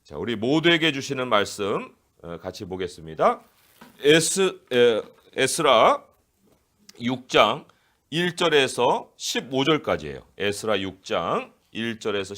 자, 우리 모두에게 주시는 말씀 같이 보겠습니다. 에스라 6장 1절에서 15절까지예요. 에스라 6장 1절에서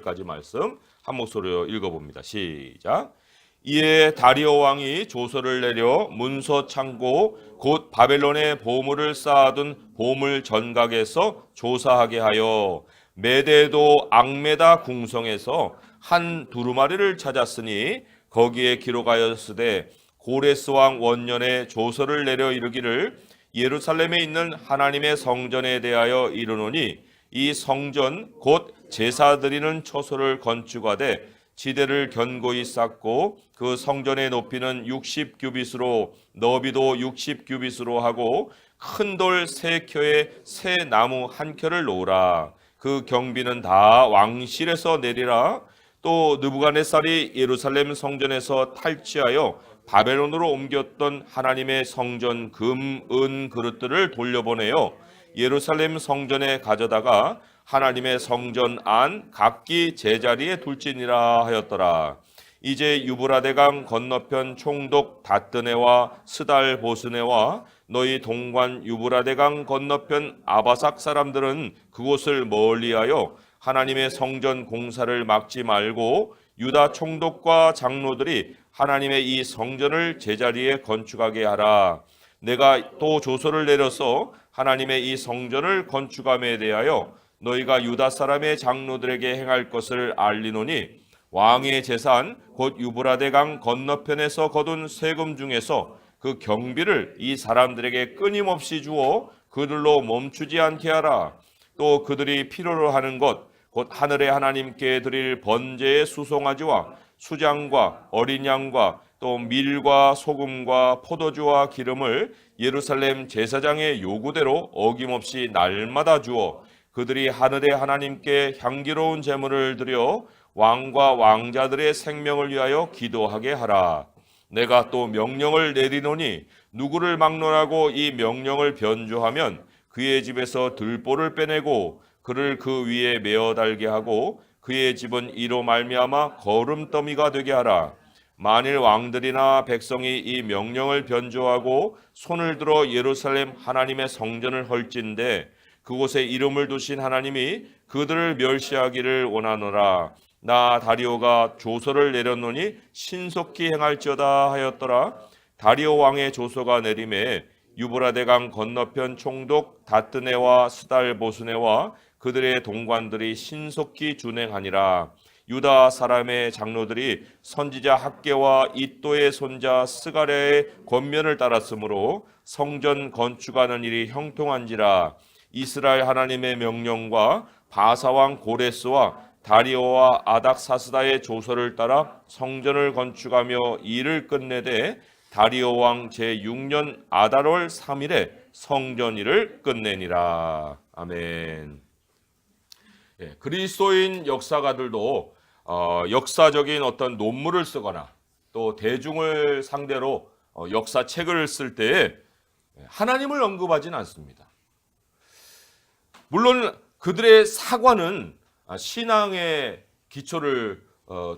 15절까지 말씀 한 목소리로 읽어봅니다. 시작. 이에 다리오 왕이 조서를 내려 문서 창고 곧 바벨론의 보물을 쌓아둔 보물 전각에서 조사하게 하여 메데도 앙메다 궁성에서 한 두루마리를 찾았으니 거기에 기록하였으되 고레스 왕 원년에 조서를 내려 이르기를 예루살렘에 있는 하나님의 성전에 대하여 이르노니 이 성전 곧 제사 드리는 처소를 건축하되 지대를 견고히 쌓고 그 성전의 높이는 60규빗으로 너비도 60규빗으로 하고 큰 돌 3켜에 새 나무 1켜를 놓으라. 그 경비는 다 왕실에서 내리라. 또 느부갓네살이 예루살렘 성전에서 탈취하여 바벨론으로 옮겼던 하나님의 성전 금, 은 그릇들을 돌려보내어 예루살렘 성전에 가져다가 하나님의 성전 안 각기 제자리에 둘지니라 하였더라. 이제 유브라데강 건너편 총독 다뜨네와 스달 보스네와 너희 동관 유브라데강 건너편 아바삭 사람들은 그곳을 멀리하여 하나님의 성전 공사를 막지 말고 유다 총독과 장로들이 하나님의 이 성전을 제자리에 건축하게 하라. 내가 또 조서를 내려서 하나님의 이 성전을 건축함에 대하여 너희가 유다 사람의 장로들에게 행할 것을 알리노니 왕의 재산 곧 유브라데강 건너편에서 거둔 세금 중에서 그 경비를 이 사람들에게 끊임없이 주어 그들로 멈추지 않게 하라. 또 그들이 필요로 하는 것 곧 하늘의 하나님께 드릴 번제의 수송아지와 수장과 어린 양과 또 밀과 소금과 포도주와 기름을 예루살렘 제사장의 요구대로 어김없이 날마다 주어 그들이 하늘의 하나님께 향기로운 제물을 드려 왕과 왕자들의 생명을 위하여 기도하게 하라. 내가 또 명령을 내리노니 누구를 막론하고 이 명령을 변조하면 그의 집에서 들보를 빼내고 그를 그 위에 메어 달게 하고 그의 집은 이로 말미암아 거름더미가 되게 하라. 만일 왕들이나 백성이 이 명령을 변조하고 손을 들어 예루살렘 하나님의 성전을 헐진대 그곳에 이름을 두신 하나님이 그들을 멸시하기를 원하노라. 나 다리오가 조서를 내렸노니 신속히 행할지어다 하였더라. 다리오 왕의 조서가 내림에 유브라데강 건너편 총독 다뜨네와 스달 보스네와 그들의 동관들이 신속히 준행하니라. 유다 사람의 장로들이 선지자 학개와 이또의 손자 스가랴의 권면을 따랐으므로 성전 건축하는 일이 형통한지라. 이스라엘 하나님의 명령과 바사왕 고레스와 다리오와 아닥사스다의 조서를 따라 성전을 건축하며 일을 끝내되 다리오 왕 제6년 아달월 3일에 성전 일을 끝내니라. 아멘. 그리스도인 역사가들도 역사적인 어떤 논문을 쓰거나 또 대중을 상대로 역사책을 쓸 때에 하나님을 언급하지는 않습니다. 물론 그들의 사과는 신앙의 기초를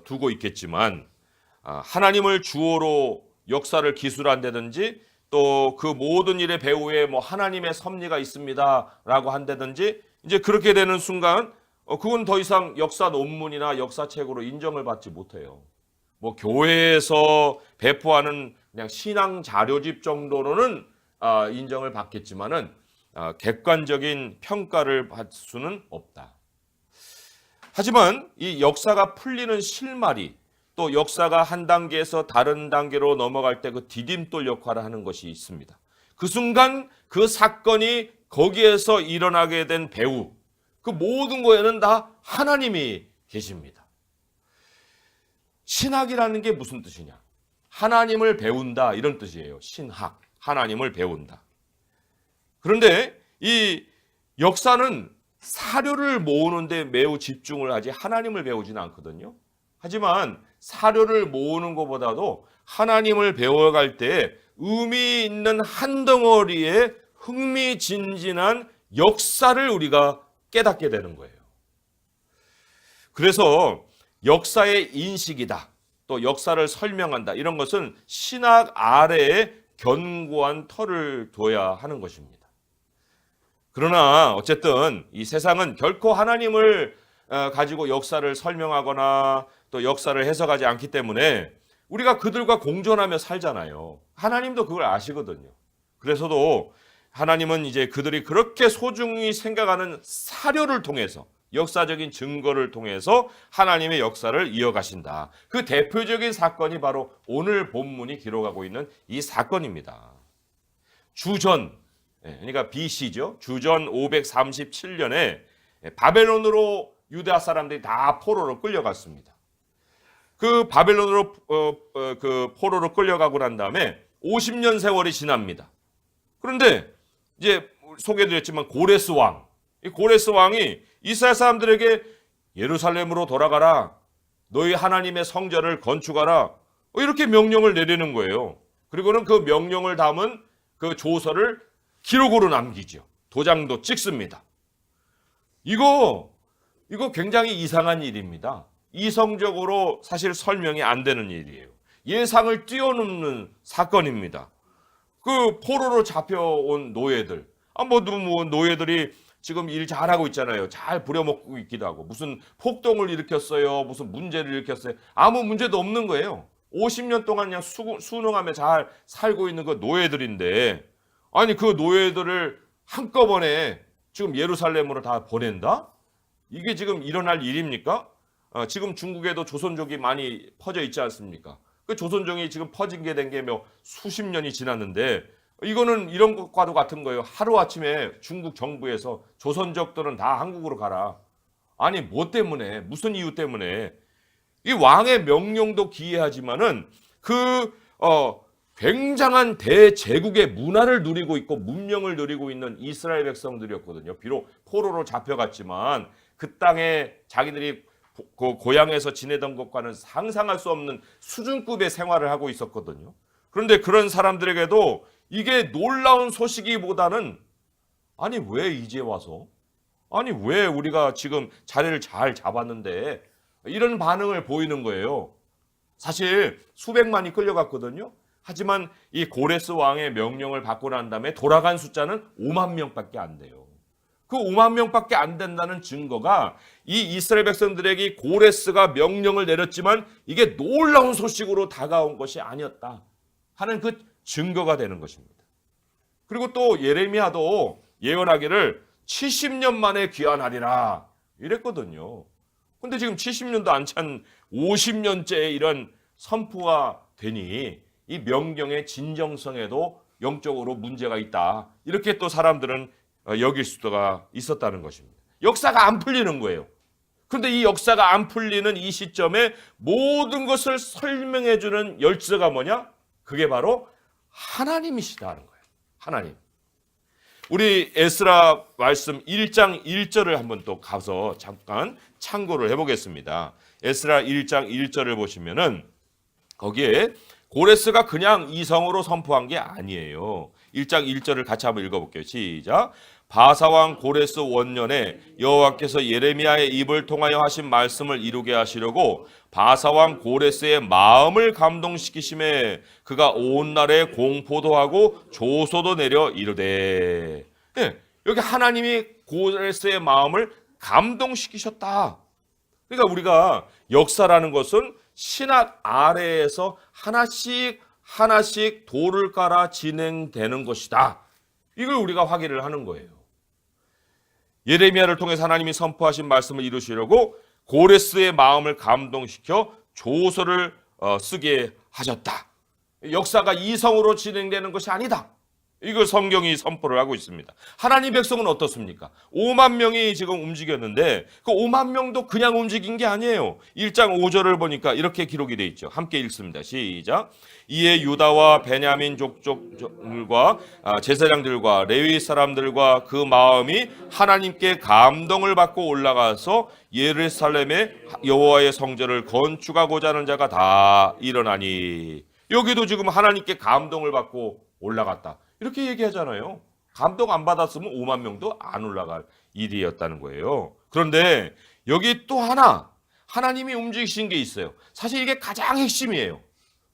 두고 있겠지만 하나님을 주어로 역사를 기술한다든지 또 그 모든 일의 배후에 뭐 하나님의 섭리가 있습니다라고 한다든지 이제 그렇게 되는 순간 그건 더 이상 역사 논문이나 역사책으로 인정을 받지 못해요. 뭐 교회에서 배포하는 그냥 신앙 자료집 정도로는 인정을 받겠지만은 객관적인 평가를 받을 수는 없다. 하지만 이 역사가 풀리는 실마리 또 역사가 한 단계에서 다른 단계로 넘어갈 때 그 디딤돌 역할을 하는 것이 있습니다. 그 순간 그 사건이 거기에서 일어나게 된 배후 그 모든 거에는 다 하나님이 계십니다. 신학이라는 게 무슨 뜻이냐? 하나님을 배운다 이런 뜻이에요. 신학, 하나님을 배운다. 그런데 이 역사는 사료를 모으는데 매우 집중을 하지 하나님을 배우지는 않거든요. 하지만 사료를 모으는 것보다도 하나님을 배워갈 때 의미 있는 한 덩어리의 흥미진진한 역사를 우리가 깨닫게 되는 거예요. 그래서 역사의 인식이다. 또 역사를 설명한다. 이런 것은 신학 아래에 견고한 터를 둬야 하는 것입니다. 그러나 어쨌든 이 세상은 결코 하나님을 가지고 역사를 설명하거나 또 역사를 해석하지 않기 때문에 우리가 그들과 공존하며 살잖아요. 하나님도 그걸 아시거든요. 그래서도 하나님은 이제 그들이 그렇게 소중히 생각하는 사료를 통해서, 역사적인 증거를 통해서 하나님의 역사를 이어가신다. 그 대표적인 사건이 바로 오늘 본문이 기록하고 있는 이 사건입니다. 주전, 그러니까 BC죠. 주전 537년에 바벨론으로 유다 사람들이 다 포로로 끌려갔습니다. 그 바벨론으로 그 포로로 끌려가고 난 다음에 50년 세월이 지납니다. 그런데 이제 소개드렸지만 고레스 왕, 이 고레스 왕이 이스라엘 사람들에게 예루살렘으로 돌아가라, 너희 하나님의 성전을 건축하라, 이렇게 명령을 내리는 거예요. 그리고는 그 명령을 담은 그 조서를 기록으로 남기죠. 도장도 찍습니다. 이거 굉장히 이상한 일입니다. 이성적으로 사실 설명이 안 되는 일이에요. 예상을 뛰어넘는 사건입니다. 그 포로로 잡혀온 노예들, 노예들이 지금 일 잘하고 있잖아요. 잘 부려먹고 있기도 하고, 무슨 폭동을 일으켰어요, 무슨 문제를 일으켰어요. 아무 문제도 없는 거예요. 50년 동안 그냥 순응하며 잘 살고 있는 그 노예들인데, 아니 그 노예들을 한꺼번에 지금 예루살렘으로 다 보낸다? 이게 지금 일어날 일입니까? 지금 중국에도 조선족이 많이 퍼져 있지 않습니까? 그 조선족이 지금 퍼진 게 된 게 수십 년이 지났는데, 이거는 이런 것과도 같은 거예요. 하루아침에 중국 정부에서 조선족들은 다 한국으로 가라. 아니 뭐 때문에, 무슨 이유 때문에? 이 왕의 명령도 기이하지만은 굉장한 대제국의 문화를 누리고 있고 문명을 누리고 있는 이스라엘 백성들이었거든요. 비록 포로로 잡혀갔지만 그 땅에 자기들이 그 고향에서 지내던 것과는 상상할 수 없는 수준급의 생활을 하고 있었거든요. 그런데 그런 사람들에게도 이게 놀라운 소식이보다는, 아니 왜 이제 와서? 아니 왜 우리가 지금 자리를 잘 잡았는데? 이런 반응을 보이는 거예요. 사실 수백만이 끌려갔거든요. 하지만 이 고레스 왕의 명령을 받고 난 다음에 돌아간 숫자는 5만 명밖에 안 돼요. 그 5만 명밖에 안 된다는 증거가 이 이스라엘 백성들에게 고레스가 명령을 내렸지만 이게 놀라운 소식으로 다가온 것이 아니었다 하는 그 증거가 되는 것입니다. 그리고 또 예레미야도 예언하기를 70년 만에 귀환하리라 이랬거든요. 근데 지금 70년도 안 찬 50년째 이런 선포가 되니 이 명령의 진정성에도 영적으로 문제가 있다. 이렇게 또 사람들은 여길 수가 있었다는 것입니다. 역사가 안 풀리는 거예요. 그런데 이 역사가 안 풀리는 이 시점에 모든 것을 설명해 주는 열쇠가 뭐냐? 그게 바로 하나님이시다는 거예요. 하나님. 우리 에스라 말씀 1장 1절을 한번 또 가서 잠깐 참고를 해보겠습니다. 에스라 1장 1절을 보시면은 거기에 고레스가 그냥 이성으로 선포한 게 아니에요. 1장 1절을 같이 한번 읽어볼게요. 시작. 바사왕 고레스 원년에 여호와께서 예레미야의 입을 통하여 하신 말씀을 이루게 하시려고 바사왕 고레스의 마음을 감동시키심에 그가 온 나라에 공포도 하고 조소도 내려 이르되. 여기 하나님이 고레스의 마음을 감동시키셨다. 그러니까 우리가 역사라는 것은 신학 아래에서 하나씩 돌을 깔아 진행되는 것이다. 이걸 우리가 확인을 하는 거예요. 예레미야를 통해서 하나님이 선포하신 말씀을 이루시려고 고레스의 마음을 감동시켜 조서를 쓰게 하셨다. 역사가 이성으로 진행되는 것이 아니다. 이걸 성경이 선포를 하고 있습니다. 하나님 백성은 어떻습니까? 5만 명이 지금 움직였는데 그 5만 명도 그냥 움직인 게 아니에요. 1장 5절을 보니까 이렇게 기록이 되어 있죠. 함께 읽습니다. 시작. 이에 유다와 베냐민 족속들과 제사장들과 레위 사람들과 그 마음이 하나님께 감동을 받고 올라가서 예루살렘에 여호와의 성전을 건축하고자 하는 자가 다 일어나니. 여기도 지금 하나님께 감동을 받고 올라갔다. 이렇게 얘기하잖아요. 감동 안 받았으면 5만 명도 안 올라갈 일이었다는 거예요. 그런데 여기 또 하나 하나님이 움직이신 게 있어요. 사실 이게 가장 핵심이에요.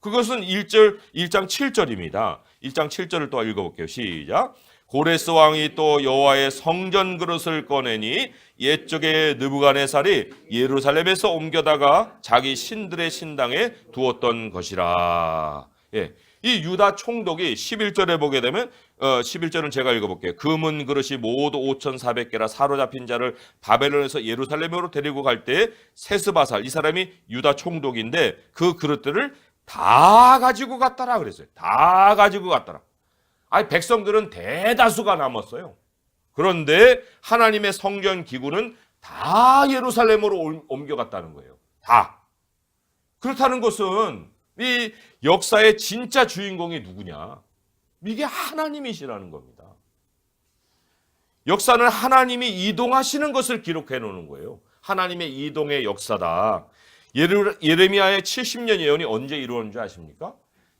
그것은 1장 7절입니다. 1장 7절을 또 읽어볼게요. 시작. 고레스 왕이 또 여호와의 성전 그릇을 꺼내니 옛적에 느부갓네살이 예루살렘에서 옮겨다가 자기 신들의 신당에 두었던 것이라. 예. 이 유다 총독이 11절에 보게 되면 11절은 제가 읽어볼게요. 금은 그릇이 모두 5,400개라 사로잡힌 자를 바벨론에서 예루살렘으로 데리고 갈 때 세스바살 이 사람이 유다 총독인데 그 그릇들을 다 가지고 갔다라 그랬어요. 다 가지고 갔다라. 아니 백성들은 대다수가 남았어요. 그런데 하나님의 성전 기구는 다 예루살렘으로 옮겨갔다는 거예요. 다. 그렇다는 것은 이 역사의 진짜 주인공이 누구냐? 이게 하나님이시라는 겁니다. 역사는 하나님이 이동하시는 것을 기록해 놓는 거예요. 하나님의 이동의 역사다. 예레미야의 70년 예언이 언제 이루어진 줄 아십니까?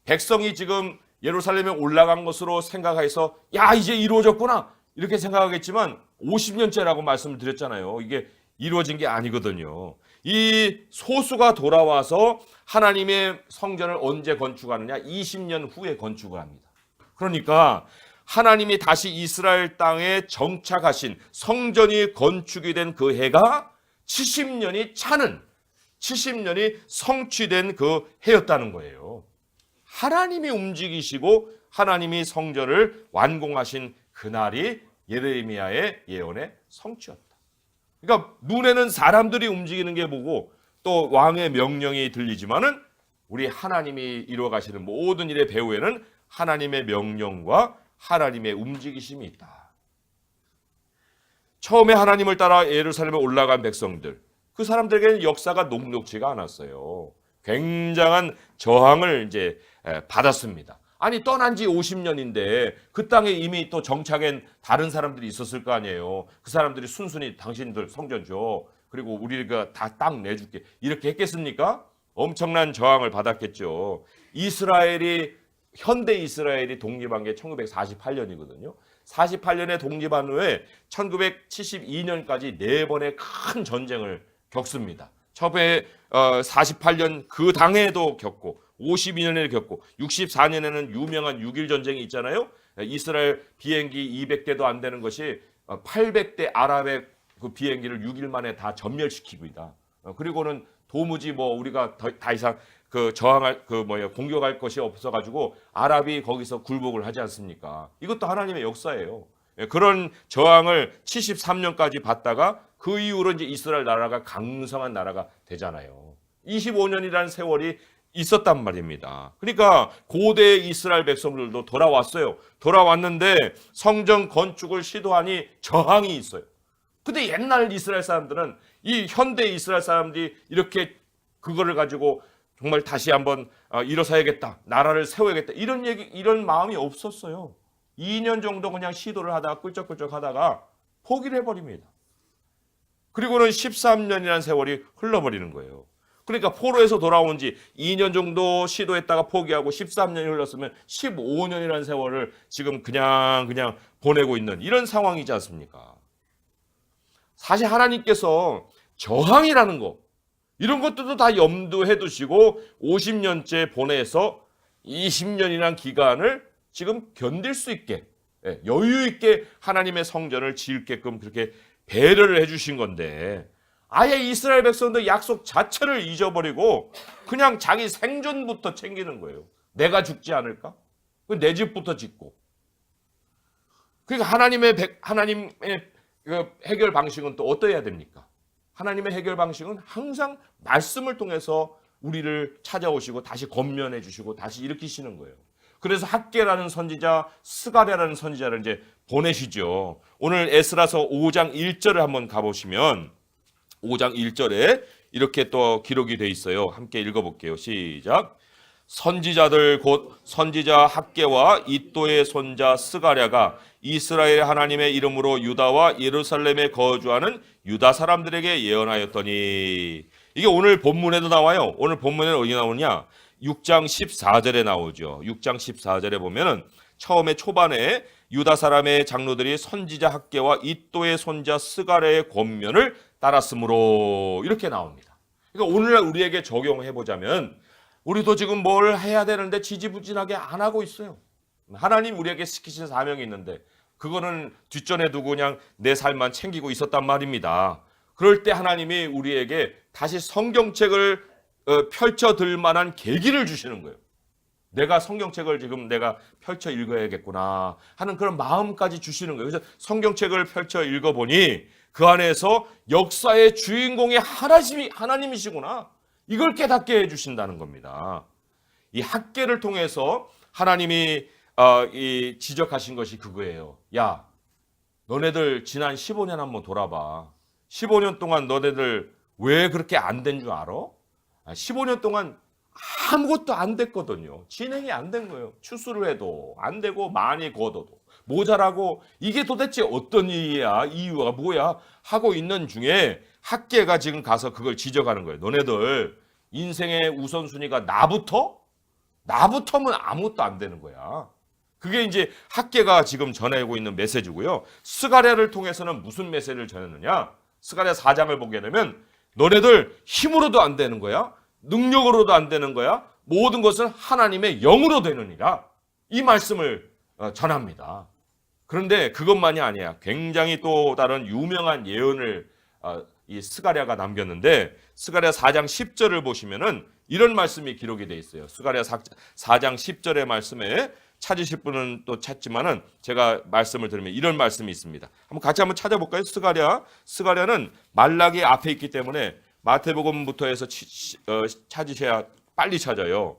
백성이 지금 예루살렘에 올라간 것으로 생각해서 야 이제 이루어졌구나 이렇게 생각하겠지만 50년째라고 말씀을 드렸잖아요. 이게 이루어진 게 아니거든요. 이 소수가 돌아와서 하나님의 성전을 언제 건축하느냐? 20년 후에 건축을 합니다. 그러니까 하나님이 다시 이스라엘 땅에 정착하신 성전이 건축이 된 그 해가 70년이 차는 70년이 성취된 그 해였다는 거예요. 하나님이 움직이시고 하나님이 성전을 완공하신 그날이 예레미야의 예언의 성취였다. 그러니까 눈에는 사람들이 움직이는 게 보고 또 왕의 명령이 들리지만은 우리 하나님이 이루어 가시는 모든 일의 배후에는 하나님의 명령과 하나님의 움직이심이 있다. 처음에 하나님을 따라 예루살렘에 올라간 백성들, 그 사람들에게는 역사가 녹록지가 않았어요. 굉장한 저항을 이제 받았습니다. 아니 떠난 지 50년인데 그 땅에 이미 또 정착한 다른 사람들이 있었을 거 아니에요. 그 사람들이 순순히 당신들 성전 줘. 그리고 우리가 다 땅 내줄게. 이렇게 했겠습니까? 엄청난 저항을 받았겠죠. 현대 이스라엘이 독립한 게 1948년이거든요. 48년에 독립한 후에 1972년까지 4번의 큰 전쟁을 겪습니다. 처음에 48년 그 당해에도 겪고 52년에 겪고 64년에는 유명한 6.1 전쟁이 있잖아요. 이스라엘 비행기 200대도 안 되는 것이 800대 아랍의 그 비행기를 6일 만에 다 전멸시키고이다. 그리고는 도무지 우리가 다 이상 저항할 공격할 것이 없어가지고 아랍이 거기서 굴복을 하지 않습니까? 이것도 하나님의 역사예요. 그런 저항을 73년까지 받다가 그 이후로 이제 이스라엘 나라가 강성한 나라가 되잖아요. 25년이라는 세월이 있었단 말입니다. 그러니까 고대 이스라엘 백성들도 돌아왔어요. 돌아왔는데 성전 건축을 시도하니 저항이 있어요. 근데 옛날 이스라엘 사람들은 이 현대 이스라엘 사람들이 이렇게 그거를 가지고 정말 다시 한번 일어서야겠다, 나라를 세워야겠다 이런 마음이 없었어요. 2년 정도 그냥 시도를 하다가 꿀쩍꿀쩍 하다가 포기를 해버립니다. 그리고는 13년이라는 세월이 흘러버리는 거예요. 그러니까 포로에서 돌아온 지 2년 정도 시도했다가 포기하고 13년이 흘렀으면 15년이라는 세월을 지금 그냥 보내고 있는 이런 상황이지 않습니까? 사실 하나님께서 저항이라는 거 이런 것들도 다 염두해 두시고 50년째 보내서 20년이라는 기간을 지금 견딜 수 있게 여유 있게 하나님의 성전을 지을게끔 그렇게 배려를 해주신 건데 아예 이스라엘 백성들 약속 자체를 잊어버리고 그냥 자기 생존부터 챙기는 거예요. 내가 죽지 않을까? 내 집부터 짓고. 그러니까 하나님의 해결 방식은 또 어떠해야 됩니까? 하나님의 해결 방식은 항상 말씀을 통해서 우리를 찾아오시고 다시 권면해 주시고 다시 일으키시는 거예요. 그래서 학개라는 선지자, 스가랴라는 선지자를 이제 보내시죠. 오늘 에스라서 5장 1절을 한번 가보시면 5장 1절에 이렇게 또 기록이 돼 있어요. 함께 읽어볼게요. 시작. 선지자들 곧 선지자 학개와 이또의 손자 스가랴가 이스라엘 하나님의 이름으로 유다와 예루살렘에 거주하는 유다 사람들에게 예언하였더니 이게 오늘 본문에도 나와요. 오늘 본문에는 어디 나오냐? 6장 14절에 나오죠. 6장 14절에 보면은 처음에 초반에 유다 사람의 장로들이 선지자 학개와 이또의 손자 스가랴의 권면을 따랐으므로 이렇게 나옵니다. 그러니까 오늘날 우리에게 적용해 보자면 우리도 지금 뭘 해야 되는데 지지부진하게 안 하고 있어요. 하나님 우리에게 시키신 사명이 있는데 그거는 뒷전에 두고 그냥 내 삶만 챙기고 있었단 말입니다. 그럴 때 하나님이 우리에게 다시 성경책을 펼쳐들 만한 계기를 주시는 거예요. 내가 성경책을 지금 내가 펼쳐 읽어야겠구나 하는 그런 마음까지 주시는 거예요. 그래서 성경책을 펼쳐 읽어보니 그 안에서 역사의 주인공이 하나님이시구나. 이걸 깨닫게 해주신다는 겁니다. 이 학계를 통해서 하나님이 이 지적하신 것이 그거예요. 야, 너네들 지난 15년 한번 돌아봐. 15년 동안 너네들 왜 그렇게 안 된 줄 알아? 15년 동안 아무것도 안 됐거든요. 진행이 안 된 거예요. 추수를 해도 안 되고 많이 거둬도 모자라고 이게 도대체 어떤 일이야? 이유가 뭐야? 하고 있는 중에 학계가 지금 가서 그걸 지적하는 거예요. 너네들 인생의 우선순위가 나부터면 아무것도 안 되는 거야. 그게 이제 학계가 지금 전하고 있는 메시지고요. 스가랴를 통해서는 무슨 메시지를 전했느냐? 스가랴 4장을 보게 되면 너네들 힘으로도 안 되는 거야. 능력으로도 안 되는 거야. 모든 것은 하나님의 영으로 되느니라. 이 말씀을 전합니다. 그런데 그것만이 아니야. 굉장히 또 다른 유명한 예언을 이 스가랴가 남겼는데 스가랴 4장 10절을 보시면은 이런 말씀이 기록이 되어 있어요. 스가랴 4장 10절의 말씀에 찾으실 분은 또 찾지만은 제가 말씀을 드리면 이런 말씀이 있습니다. 같이 한번 찾아볼까요? 스가랴는 말라기 앞에 있기 때문에 마태복음부터 해서 찾으셔야 빨리 찾아요.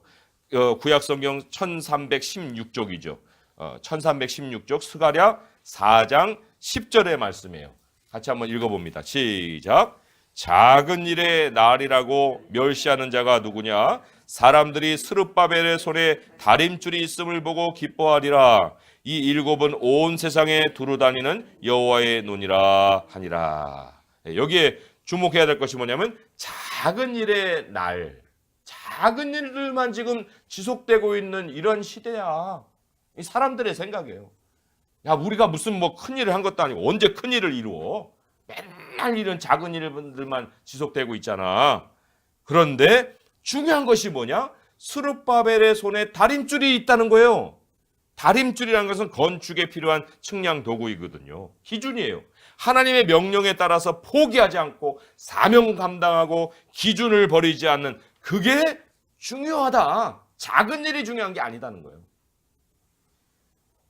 구약성경 1316쪽이죠. 1316쪽 스가랴 4장 10절의 말씀이에요. 같이 한번 읽어봅니다. 시작. 작은 일의 날이라고 멸시하는 자가 누구냐? 사람들이 스룹바벨의 손에 다림줄이 있음을 보고 기뻐하리라. 이 일곱은 온 세상에 두루다니는 여호와의 눈이라 하니라. 여기에 주목해야 될 것이 뭐냐면 작은 일의 날, 작은 일들만 지금 지속되고 있는 이런 시대야. 이 사람들의 생각이에요. 야, 우리가 무슨 뭐 큰일을 한 것도 아니고 언제 큰일을 이루어? 맨날 이런 작은 일들만 지속되고 있잖아. 그런데 중요한 것이 뭐냐? 스룹바벨의 손에 다림줄이 있다는 거예요. 다림줄이라는 것은 건축에 필요한 측량 도구이거든요. 기준이에요. 하나님의 명령에 따라서 포기하지 않고 사명 감당하고 기준을 버리지 않는 그게 중요하다. 작은 일이 중요한 게 아니다는 거예요.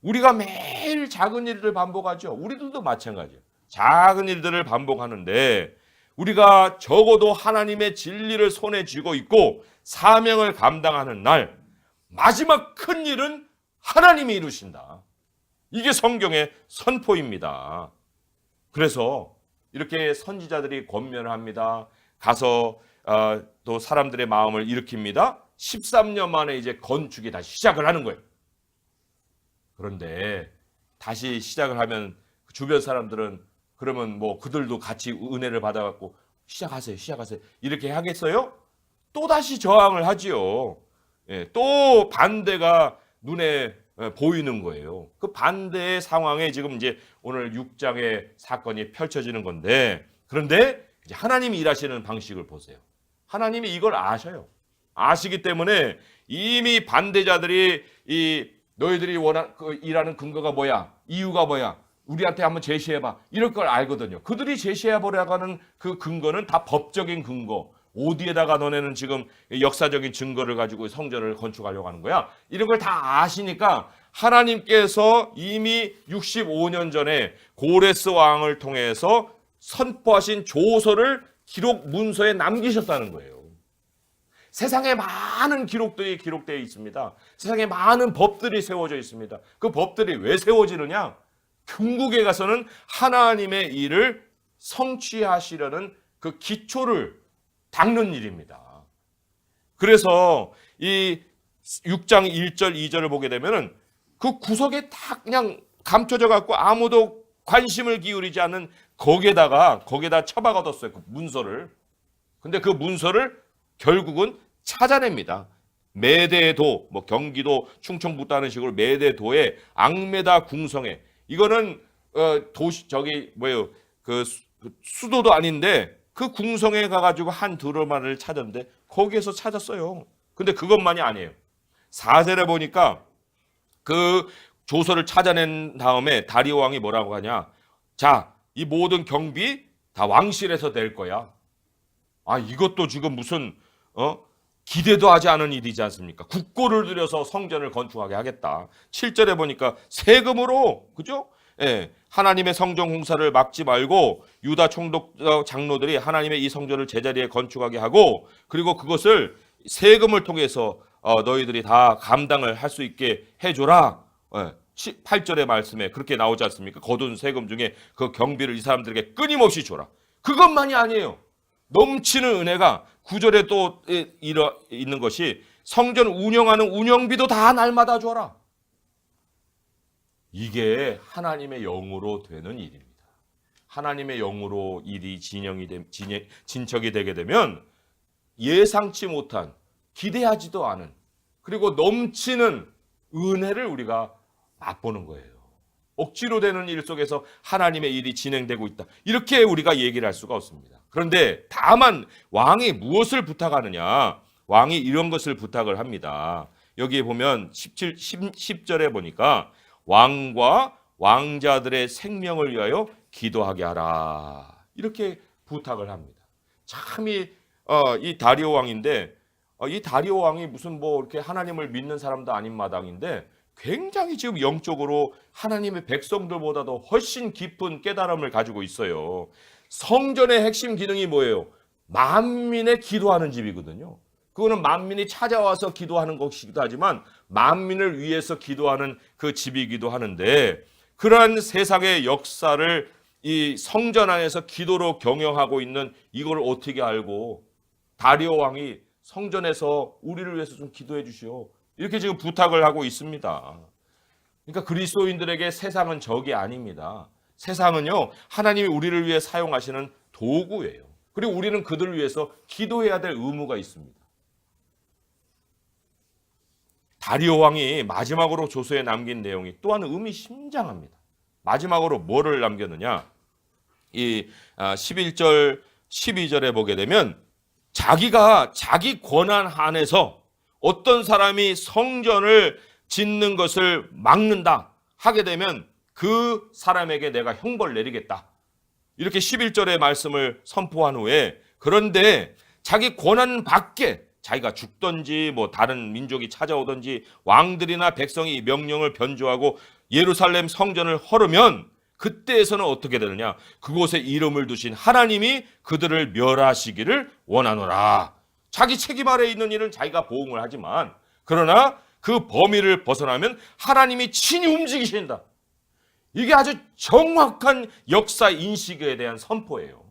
우리가 매일 작은 일들을 반복하죠. 우리들도 마찬가지예요. 작은 일들을 반복하는데 우리가 적어도 하나님의 진리를 손에 쥐고 있고 사명을 감당하는 날 마지막 큰 일은 하나님이 이루신다. 이게 성경의 선포입니다. 그래서 이렇게 선지자들이 권면을 합니다. 가서 또 사람들의 마음을 일으킵니다. 13년 만에 이제 건축이 다시 시작을 하는 거예요. 그런데 다시 시작을 하면 주변 사람들은 그러면 뭐 그들도 같이 은혜를 받아갖고 시작하세요 이렇게 하겠어요? 또 다시 저항을 하지요. 예, 또 반대가 눈에 보이는 거예요. 그 반대의 상황에 지금 이제 오늘 6장의 사건이 펼쳐지는 건데, 그런데 이제 하나님이 일하시는 방식을 보세요. 하나님이 이걸 아셔요. 아시기 때문에 이미 반대자들이 너희들이 일하는 근거가 뭐야? 이유가 뭐야? 우리한테 한번 제시해봐. 이럴 걸 알거든요. 그들이 제시해보려고 하는 그 근거는 다 법적인 근거. 어디에다가 너네는 지금 역사적인 증거를 가지고 성전을 건축하려고 하는 거야? 이런 걸 다 아시니까 하나님께서 이미 65년 전에 고레스 왕을 통해서 선포하신 조서를 기록 문서에 남기셨다는 거예요. 세상에 많은 기록들이 기록되어 있습니다. 세상에 많은 법들이 세워져 있습니다. 그 법들이 왜 세워지느냐? 궁극에 가서는 하나님의 일을 성취하시려는 그 기초를 닦는 일입니다. 그래서 이 6장 1절 2절을 보게 되면은 그 구석에 다 그냥 감춰져 갖고 아무도 관심을 기울이지 않는 거기에다 처박아뒀어요. 그 문서를. 근데 그 문서를 결국은 찾아냅니다. 매대도, 뭐 경기도 충청북도 하는 식으로 매대도에 앙메다 궁성에, 이거는 도시 그 수도도 아닌데 그 궁성에 가가지고 한 두루마리를 찾았는데 거기에서 찾았어요. 근데 그것만이 아니에요. 4절에 보니까 그 조서를 찾아낸 다음에 다리오 왕이 뭐라고 하냐. 자, 이 모든 경비 다 왕실에서 낼 거야. 아, 이것도 지금 무슨 기대도 하지 않은 일이지 않습니까? 국고를 들여서 성전을 건축하게 하겠다. 7절에 보니까 세금으로, 그죠? 예, 하나님의 성전 공사를 막지 말고 유다 총독 장로들이 하나님의 이 성전을 제자리에 건축하게 하고, 그리고 그것을 세금을 통해서 너희들이 다 감당을 할 수 있게 해줘라. 8절의 말씀에 그렇게 나오지 않습니까? 거둔 세금 중에 그 경비를 이 사람들에게 끊임없이 줘라. 그것만이 아니에요. 넘치는 은혜가 9절에 또 있는 것이 성전 운영하는 운영비도 다 날마다 줘라. 이게 하나님의 영으로 되는 일입니다. 하나님의 영으로 일이 진척이 되게 되면 예상치 못한, 기대하지도 않은, 그리고 넘치는 은혜를 우리가 맛보는 거예요. 억지로 되는 일 속에서 하나님의 일이 진행되고 있다. 이렇게 우리가 얘기를 할 수가 없습니다. 그런데 다만 왕이 무엇을 부탁하느냐? 왕이 이런 것을 부탁을 합니다. 여기에 보면 10절에 보니까 왕과 왕자들의 생명을 위하여 기도하게 하라. 이렇게 부탁을 합니다. 참 이 다리오 왕인데, 이 다리오 왕이 무슨 뭐 이렇게 하나님을 믿는 사람도 아닌 마당인데 굉장히 지금 영적으로 하나님의 백성들보다도 훨씬 깊은 깨달음을 가지고 있어요. 성전의 핵심 기능이 뭐예요? 만민의 기도하는 집이거든요. 그거는 만민이 찾아와서 기도하는 것이기도 하지만 만민을 위해서 기도하는 그 집이기도 하는데, 그러한 세상의 역사를 이 성전 안에서 기도로 경영하고 있는 이걸 어떻게 알고 다리오 왕이 성전에서 우리를 위해서 좀 기도해 주시오, 이렇게 지금 부탁을 하고 있습니다. 그러니까 그리스도인들에게 세상은 적이 아닙니다. 세상은요, 하나님이 우리를 위해 사용하시는 도구예요. 그리고 우리는 그들을 위해서 기도해야 될 의무가 있습니다. 다리오 왕이 마지막으로 조서에 남긴 내용이 또한 의미심장합니다. 마지막으로 뭐를 남겼느냐? 이 11절, 12절에 보게 되면 자기가 자기 권한 안에서 어떤 사람이 성전을 짓는 것을 막는다 하게 되면 그 사람에게 내가 형벌을 내리겠다. 이렇게 11절의 말씀을 선포한 후에, 그런데 자기 권한 밖에 자기가 죽든지 뭐 다른 민족이 찾아오든지 왕들이나 백성이 명령을 변조하고 예루살렘 성전을 헐으면 그때에서는 어떻게 되느냐? 그곳에 이름을 두신 하나님이 그들을 멸하시기를 원하노라. 자기 책임 아래에 있는 일은 자기가 보응을 하지만, 그러나 그 범위를 벗어나면 하나님이 친히 움직이신다. 이게 아주 정확한 역사 인식에 대한 선포예요.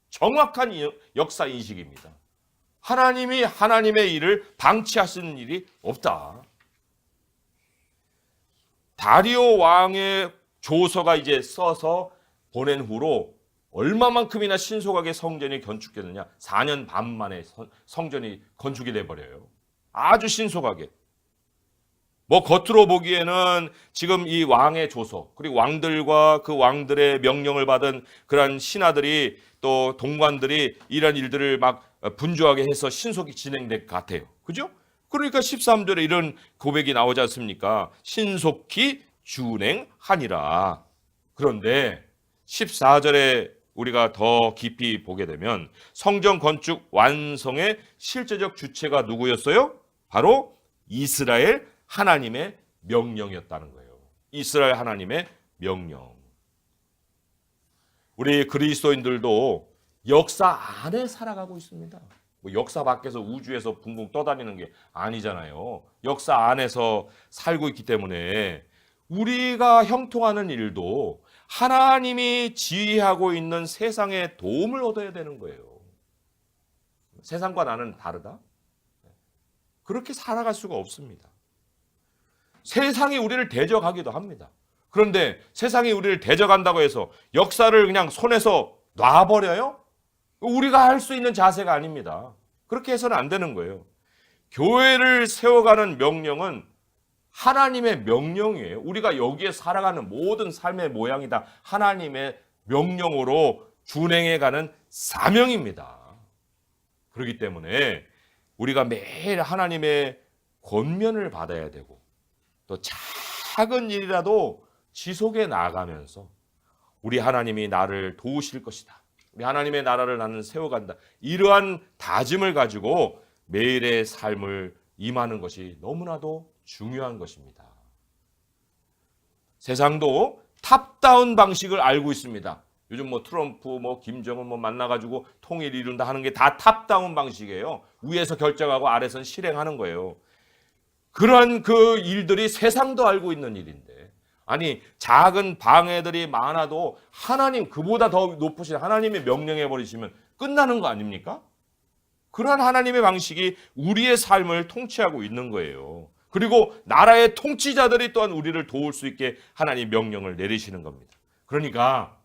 정확한 역사 인식입니다. 하나님이 하나님의 일을 방치하시는 일이 없다. 다리오 왕의 조서가 이제 써서 보낸 후로 얼마만큼이나 신속하게 성전이 건축되느냐? 4년 반 만에 성전이 건축이 돼버려요. 아주 신속하게. 뭐 겉으로 보기에는 지금 이 왕의 조서, 그리고 왕들과 그 왕들의 명령을 받은 그런 신하들이 또 동관들이 이런 일들을 막 분주하게 해서 신속히 진행될 것 같아요. 그죠? 그러니까 13절에 이런 고백이 나오지 않습니까? 신속히 준행하니라. 그런데 14절에 우리가 더 깊이 보게 되면 성전 건축 완성의 실제적 주체가 누구였어요? 바로 이스라엘 하나님의 명령이었다는 거예요. 이스라엘 하나님의 명령. 우리 그리스도인들도 역사 안에 살아가고 있습니다. 뭐 역사 밖에서 우주에서 붕붕 떠다니는 게 아니잖아요. 역사 안에서 살고 있기 때문에 우리가 형통하는 일도 하나님이 지휘하고 있는 세상의 도움을 얻어야 되는 거예요. 세상과 나는 다르다? 그렇게 살아갈 수가 없습니다. 세상이 우리를 대적하기도 합니다. 그런데 세상이 우리를 대적한다고 해서 역사를 그냥 손에서 놔버려요? 우리가 할 수 있는 자세가 아닙니다. 그렇게 해서는 안 되는 거예요. 교회를 세워가는 명령은 하나님의 명령이에요. 우리가 여기에 살아가는 모든 삶의 모양이 다 하나님의 명령으로 준행해가는 사명입니다. 그렇기 때문에 우리가 매일 하나님의 권면을 받아야 되고 또 작은 일이라도 지속해 나가면서 우리 하나님이 나를 도우실 것이다. 우리 하나님의 나라를 나는 세워간다. 이러한 다짐을 가지고 매일의 삶을 임하는 것이 너무나도 중요한 것입니다. 세상도 탑다운 방식을 알고 있습니다. 요즘 트럼프 김정은 만나가지고 통일 이룬다 하는 게 다 탑다운 방식이에요. 위에서 결정하고 아래선 실행하는 거예요. 그런 그 일들이 세상도 알고 있는 일인데, 아니 작은 방해들이 많아도 하나님, 그보다 더 높으신 하나님의 명령해 버리시면 끝나는 거 아닙니까? 그러한 하나님의 방식이 우리의 삶을 통치하고 있는 거예요. 그리고 나라의 통치자들이 또한 우리를 도울 수 있게 하나님 명령을 내리시는 겁니다. 그러니까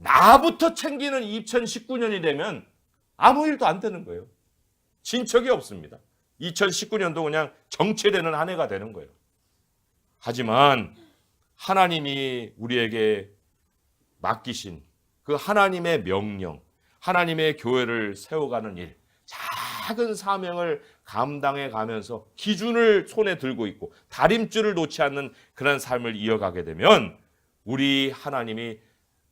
나부터 챙기는 2019년이 되면 아무 일도 안 되는 거예요. 진척이 없습니다. 2019년도 그냥 정체되는 한 해가 되는 거예요. 하지만 하나님이 우리에게 맡기신 그 하나님의 명령, 하나님의 교회를 세워가는 일, 작은 사명을 감당해 가면서 기준을 손에 들고 있고 다림줄을 놓지 않는 그런 삶을 이어가게 되면 우리 하나님이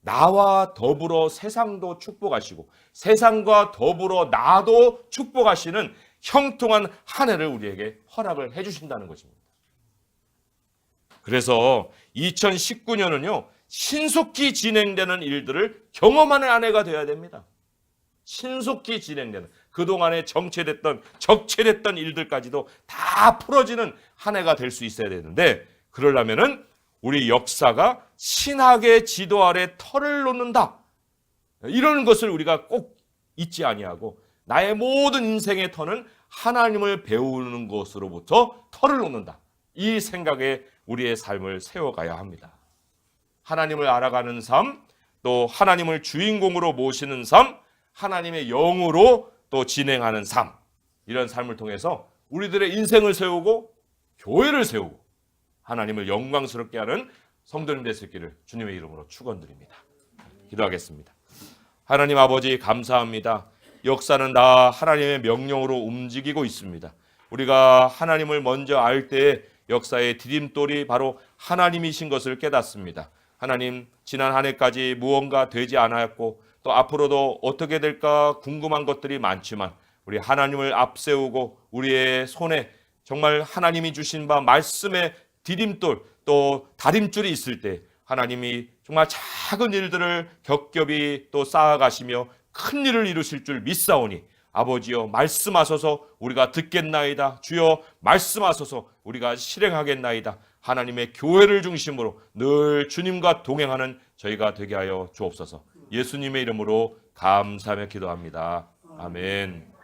나와 더불어 세상도 축복하시고 세상과 더불어 나도 축복하시는 형통한 한 해를 우리에게 허락을 해주신다는 것입니다. 그래서 2019년은요, 신속히 진행되는 일들을 경험하는 한 해가 되어야 됩니다. 신속히 진행되는, 그동안에 정체됐던 적체됐던 일들까지도 다 풀어지는 한 해가 될 수 있어야 되는데, 그러려면은 우리 역사가 신학의 지도 아래 털을 놓는다, 이런 것을 우리가 꼭 잊지 아니하고 나의 모든 인생의 터는 하나님을 배우는 것으로부터 털을 놓는다, 이 생각에 우리의 삶을 세워가야 합니다. 하나님을 알아가는 삶, 또 하나님을 주인공으로 모시는 삶, 하나님의 영으로 또 진행하는 삶, 이런 삶을 통해서 우리들의 인생을 세우고 교회를 세우고 하나님을 영광스럽게 하는 성도님 될 수 있기를 주님의 이름으로 축원드립니다. 기도하겠습니다. 하나님 아버지, 감사합니다. 역사는 다 하나님의 명령으로 움직이고 있습니다. 우리가 하나님을 먼저 알 때 역사의 디딤돌이 바로 하나님이신 것을 깨닫습니다. 하나님, 지난 한 해까지 무언가 되지 않았고 또 앞으로도 어떻게 될까 궁금한 것들이 많지만 우리 하나님을 앞세우고 우리의 손에 정말 하나님이 주신 바 말씀의 디딤돌, 또 다림줄이 있을 때 하나님이 정말 작은 일들을 겹겹이 또 쌓아가시며 큰 일을 이루실 줄 믿사오니 아버지여, 말씀하소서 우리가 듣겠나이다. 주여, 말씀하소서 우리가 실행하겠나이다. 하나님의 교회를 중심으로 늘 주님과 동행하는 저희가 되게 하여 주옵소서. 예수님의 이름으로 감사하며 기도합니다. 아멘.